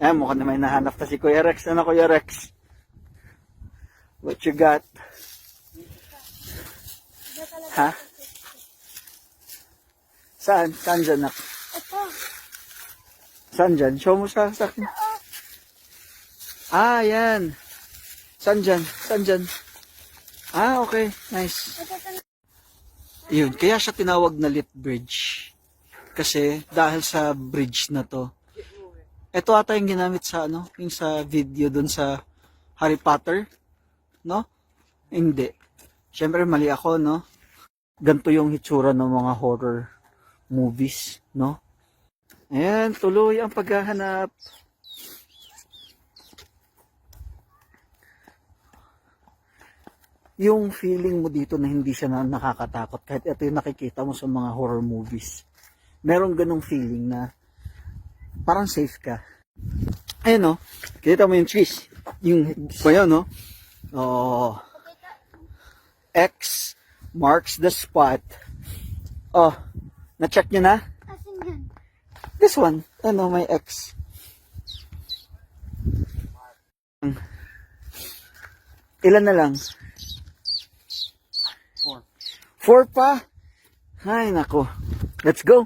Ay, mukhang na may nahanap na si Kuya Rex. Ano, Kuya Rex? What you got? Ha? Saan? Saan dyan, nak? Ito. Saan dyan? Show mo sa akin. Ah, yan. Saan dyan? Saan dyan? Ah, okay. Nice. Yun. Kaya siya tinawag na lit bridge. Kasi dahil sa bridge na to. Ito ata yung ginamit sa ano, yung sa video dun sa Harry Potter, no? Hindi. Siyempre mali ako, no? Ganito yung hitsura ng mga horror movies, no? Ayan, tuloy ang paghahanap. Yung feeling mo dito na hindi siya nakakatakot kahit ito yung nakikita mo sa mga horror movies. Merong ganong feeling na parang safe ka. Ayan, no? Kita mo yung cheese. Yung pa yan, no? Oh. X marks the spot. Oh, na-check nyo na? Asin yan? This one. Ano, may X. Ilan na lang? 4 pa? Ay, nako. Let's go.